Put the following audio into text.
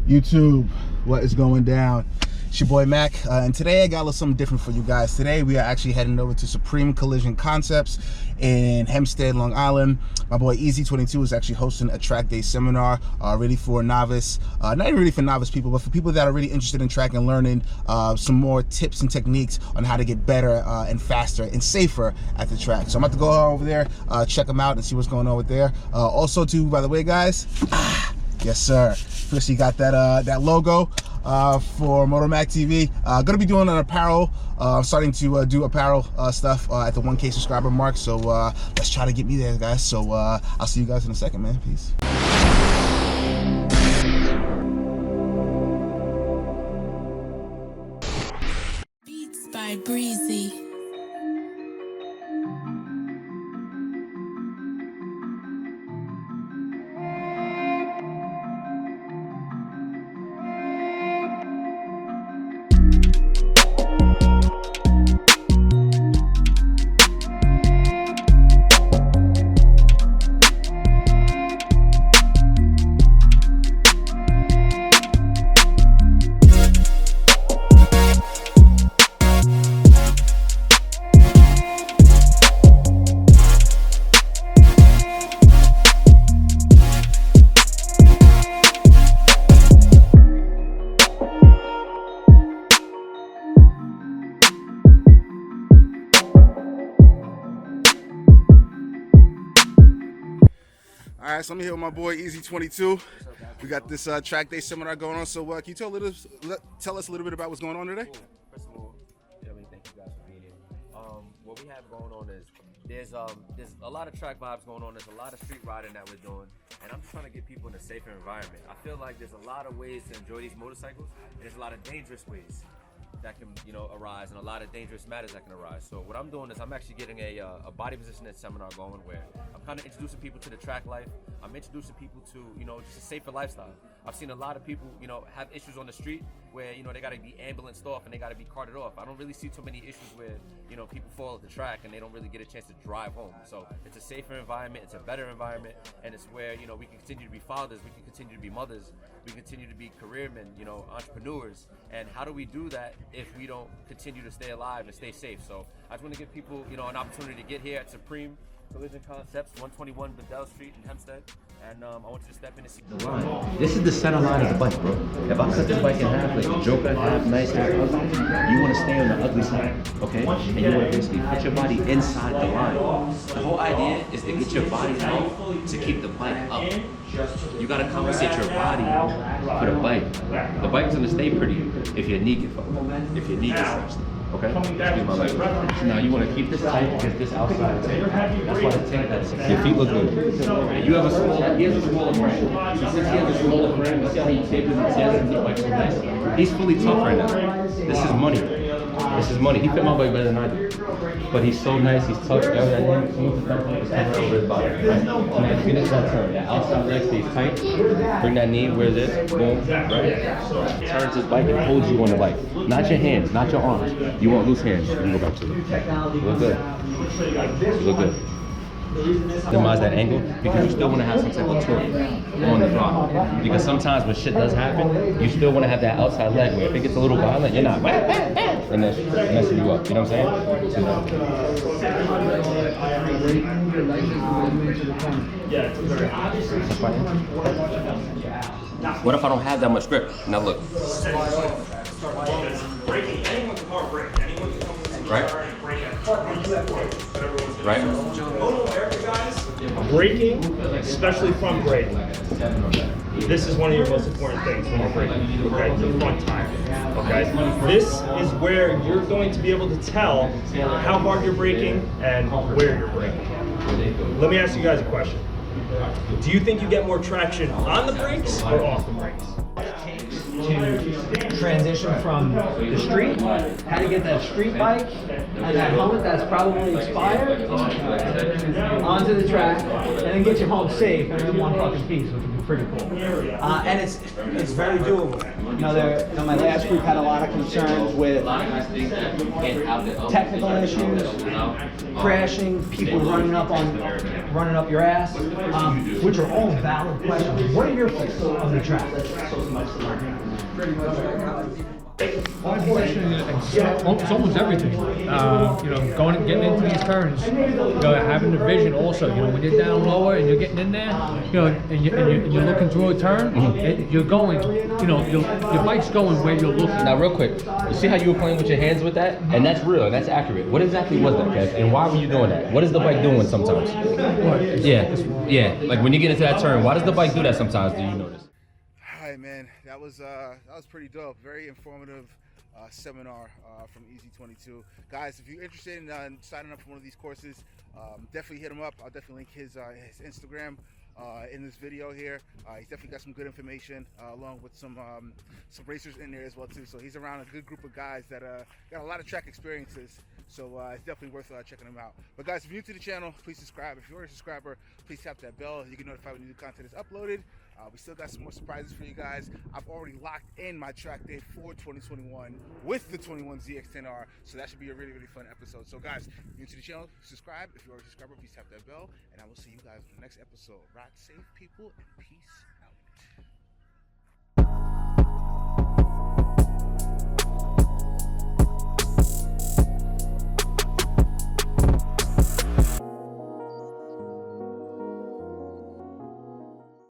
YouTube, what is going down? It's your boy Mac, and today I got a little something different for you guys. Today we are actually heading over to Supreme Collision Concepts in Hempstead, Long Island. My boy EZ22 is actually hosting a track day seminar, really for novice, not even really for novice people, but for people that are really interested in track and learning some more tips and techniques on how to get better and faster and safer at the track. So I'm about to go over there, check them out and see what's going on with there. Also too, by the way guys, yes sir, first you got that logo for Motomac TV. Gonna be doing an apparel, starting to do apparel stuff at the 1K subscriber mark. So let's try to get me there, guys. So I'll see you guys in a second, man. Peace. Beats by Breezy. All right, so I'm here with my boy EZ22. We got this track day seminar going on. So can you tell us a little bit about what's going on today? Cool. First of all, thank you guys for being here. What we have going on is there's a lot of track vibes going on. There's a lot of street riding that we're doing, and I'm just trying to get people in a safer environment. I feel like there's a lot of ways to enjoy these motorcycles, and there's a lot of dangerous ways that can arise, and a lot of dangerous matters that can arise. So what I'm doing is I'm actually getting a body positioning seminar going where I'm kind of introducing people to the track life. I'm introducing people to just a safer lifestyle. I've seen a lot of people have issues on the street where they got to be ambulanced off and they got to be carted off. I don't really see too many issues where people fall at the track and they don't really get a chance to drive home. So it's a safer environment, it's a better environment, and it's where we can continue to be fathers, we can continue to be mothers, we continue to be careermen, entrepreneurs. And how do we do that if we don't continue to stay alive and stay safe? So I just want to give people an opportunity to get here at Supreme Collision Concepts, 121 Bedell Street in Hempstead, and I want you to step in and see the line. This is the center line of the bike, bro. If I cut this bike in half, like the Joker, half nice, half ugly, you want to stay on the ugly side, okay? And you want to basically put your body inside the line. The whole idea is to get your body out to keep the bike up. You gotta compensate your body for the bike. The bike is gonna stay pretty if your knee gets fucked, if your knee gets stretched. Okay? Excuse my language. So now you want to keep this tight because this outside is tight. That's why the tank that's your feet look good. You have a smaller, he has a smaller frame. So since he has a smaller frame, let's see how he tapes his chest and like so nice. He's fully tough right now. This is money. This is money. He fit my bike better than I do. But he's so nice, he's tough, everything. So much the front is coming over his body. Right? So now finish that turn. That outside leg stays tight. Bring that knee where this, boom, right? Turns his bike and holds you on the bike. Not your hands, not your arms. You want loose hands. You can go back to it. You look good. You look good. Minimize that angle because you still want to have some type of torque on the throttle. Because sometimes when shit does happen, you still want to have that outside leg where if it gets a little violent, you're not and that's messing you up. You know what I'm saying? What if I don't have that much grip? Now look. Braking, anyone can car brake. Anyone can come to the Right. car and brake at car. Right? Motowerks, guys. Braking, especially front braking. This is one of your most important things when you're braking. Okay, the front tire. Okay, this is where you're going to be able to tell how hard you're braking and where you're braking. Let me ask you guys a question. Do you think you get more traction on the brakes or off the brakes? To transition from the street, how to get that street bike and that helmet that's probably expired onto the track, and then get you home safe and in one fucking piece, which would be pretty cool. And it's very doable. My last group had a lot of concerns with technical issues, crashing, people running up your ass, which are all valid questions. What are your fears of the track? My question is it's almost everything. Getting into these turns, having the vision also. When you're down lower and you're getting in there, and you're looking through a turn, you're going. Your bike's going where you're looking. Now, real quick, you see how you were playing with your hands with that, and that's real, and that's accurate. What exactly was that, Kev? And why were you doing that? What is the bike doing sometimes? Yeah. Like when you get into that turn, why does the bike do that sometimes? Do you notice? All right, man, that was pretty dope. Very informative seminar from Easy22. Guys, if you're interested in signing up for one of these courses, definitely hit him up. I'll definitely link his Instagram in this video here. He's definitely got some good information along with some racers in there as well too. So he's around a good group of guys that got a lot of track experiences. So it's definitely worth checking him out. But guys, if you're new to the channel, please subscribe. If you're a subscriber, please tap that bell. You get notified when new content is uploaded. We still got some more surprises for you guys. I've already locked in my track day for 2021 with the 21 ZX10r. So that should be a really, really fun episode. So guys, if you're new to the channel, subscribe. If you're a subscriber, please tap that bell. And I will see you guys in the next episode. Ride safe, people, and peace out.